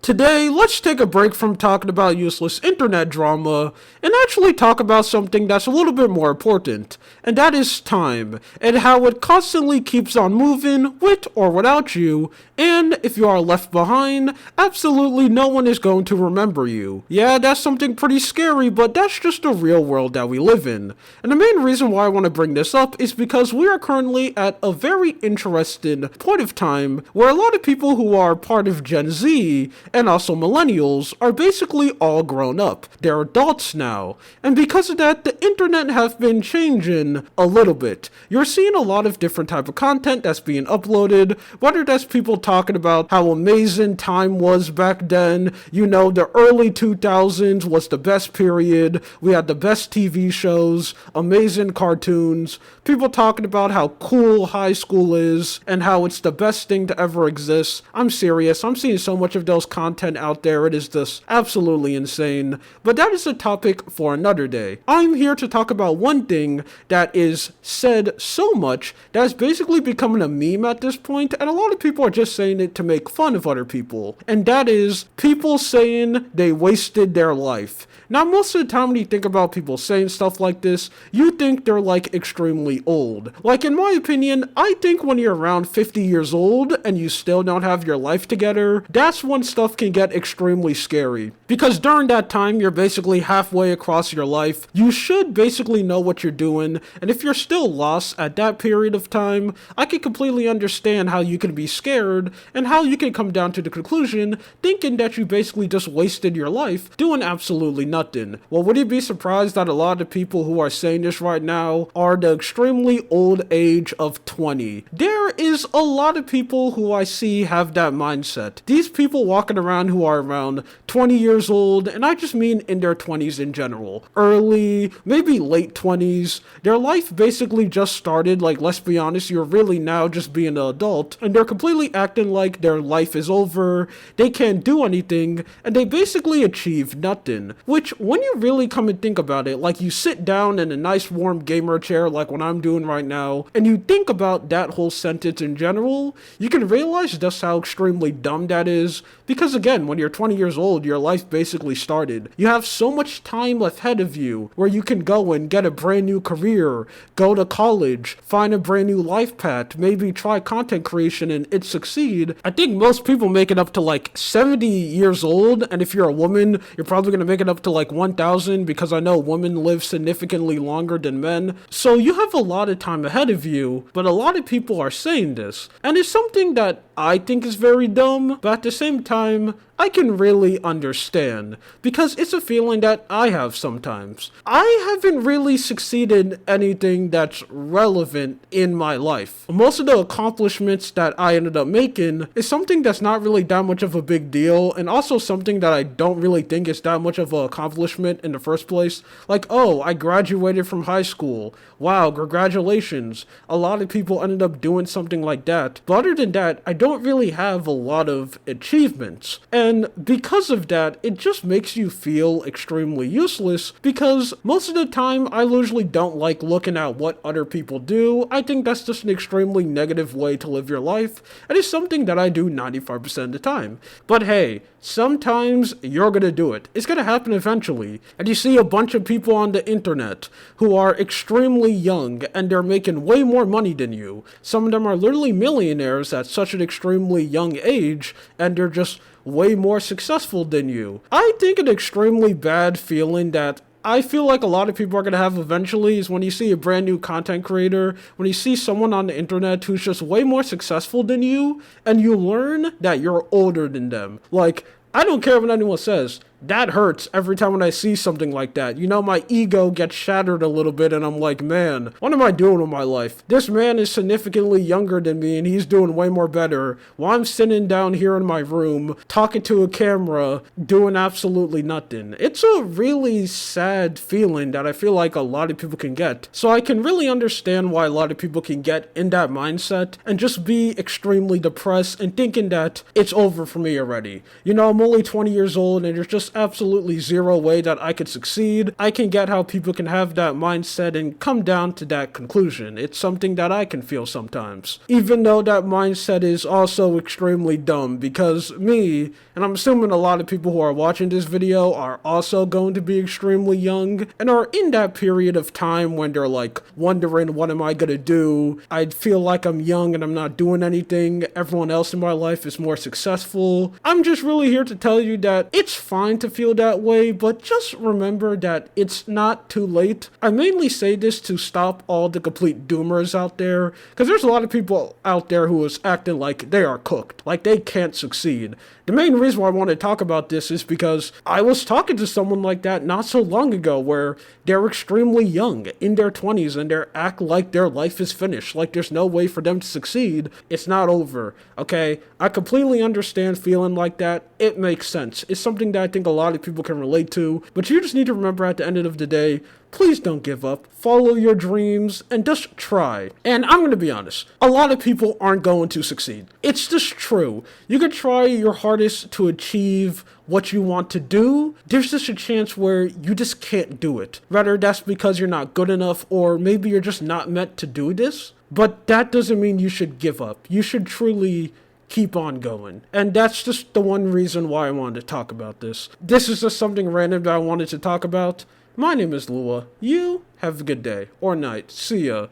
Today, let's take a break from talking about useless internet drama and actually talk about something that's a little bit more important, and that is time, and how it constantly keeps on moving, with or without you, and if you are left behind, absolutely no one is going to remember you. Yeah, that's something pretty scary, but that's just the real world that we live in. And the main reason why I want to bring this up is because we are currently at a very interesting point of time where a lot of people who are part of Gen Z and also millennials are basically all grown up. They're adults now. And because of that, the internet have been changing a little bit. You're seeing a lot of different type of content that's being uploaded, whether that's people talking about how amazing time was back then. You know, the early 2000s was the best period. We had the best TV shows, amazing cartoons, people talking about how cool high school is and how it's the best thing to ever exist. I'm serious. I'm seeing so much of those content out there. It is just absolutely insane. But that is a topic for another day. I'm here to talk about one thing that is said so much that is basically becoming a meme at this point, and a lot of people are just saying it to make fun of other people. And that is people saying they wasted their life. Now, most of the time when you think about people saying stuff like this, you think they're like extremely old. Like, in my opinion, I think when you're around 50 years old and you still don't have your life together, that's when stuff can get extremely scary. Because during that time, you're basically halfway across your life. You should basically know what you're doing, and if you're still lost at that period of time, I can completely understand how you can be scared and how you can come down to the conclusion thinking that you basically just wasted your life doing absolutely nothing. Well, would you be surprised that a lot of people who are saying this right now are the extremely old age of 20? There is a lot of people who I see have that mindset. These people walking around who are around 20 years old, and I just mean in their 20s in general. Early, maybe late 20s. Their life basically just started. Like, let's be honest, you're really now just being an adult, and they're completely acting like their life is over, they can't do anything, and they basically achieve nothing. Which, when you really come and think about it, like you sit down in a nice warm gamer chair like what I'm doing right now, and you think about that whole sentence in general, you can realize just how extremely dumb that is. Because again, when you're 20 years old, your life basically started. You have so much time ahead of you where you can go and get a brand new career, go to college, find a brand new life path, maybe try content creation and it succeed. I think most people make it up to like 70 years old, and if you're a woman, you're probably going to make it up to like 1,000, because I know women live significantly longer than men. So you have a lot of time ahead of you, but a lot of people are saying this. And it's something that I think is very dumb, but at the same time, I can really understand, because it's a feeling that I have sometimes. I haven't really succeeded in anything that's relevant in my life. Most of the accomplishments that I ended up making is something that's not really that much of a big deal, and also something that I don't really think is that much of an accomplishment in the first place. Like, oh, I graduated from high school. Wow, congratulations. A lot of people ended up doing something like that. But other than that, I don't really have a lot of achievements. And because of that, it just makes you feel extremely useless, because most of the time, I usually don't like looking at what other people do. I think that's just an extremely negative way to live your life, and it's something that I do 95% of the time. But hey, sometimes you're gonna do it. It's gonna happen eventually. And you see a bunch of people on the internet who are extremely young, and they're making way more money than you. Some of them are literally millionaires at such an extremely young age, and they're just way more successful than you. I think an extremely bad feeling that I feel like a lot of people are going to have eventually is when you see a brand new content creator, when you see someone on the internet who's just way more successful than you, and you learn that you're older than them. Like, I don't care what anyone says. That hurts every time when I see something like that. You know, my ego gets shattered a little bit, and I'm like, man, what am I doing with my life? This man is significantly younger than me, and he's doing way more better, while I'm sitting down here in my room, talking to a camera, doing absolutely nothing. It's a really sad feeling that I feel like a lot of people can get. So I can really understand why a lot of people can get in that mindset and just be extremely depressed and thinking that it's over for me already. You know, I'm only 20 years old, and there's just there's absolutely zero way that I could succeed, I can get how people can have that mindset and come down to that conclusion. It's something that I can feel sometimes. Even though that mindset is also extremely dumb, because me, and I'm assuming a lot of people who are watching this video are also going to be extremely young, and are in that period of time when they're like wondering, what am I gonna do? I feel like I'm young and I'm not doing anything. Everyone else in my life is more successful. I'm just really here to tell you that it's fine to feel that way, but just remember that it's not too late. I mainly say this to stop all the complete doomers out there, because there's a lot of people out there who is acting like they are cooked, like they can't succeed. The main reason why I want to talk about this is because I was talking to someone like that not so long ago, where they're extremely young, in their 20s, and they act like their life is finished, like there's no way for them to succeed. It's not over, okay? I completely understand feeling like that. It makes sense. It's something that I think a lot of people can relate to, but you just need to remember at the end of the day, please don't give up. Follow your dreams and just try. And I'm going to be honest, a lot of people aren't going to succeed. It's just true. You could try your hardest to achieve what you want to do. There's just a chance where you just can't do it. Rather, that's because you're not good enough, or maybe you're just not meant to do this. But that doesn't mean you should give up. You should truly keep on going. And that's just the one reason why I wanted to talk about this. This is just something random that I wanted to talk about. My name is Lua. You have a good day or night. See ya.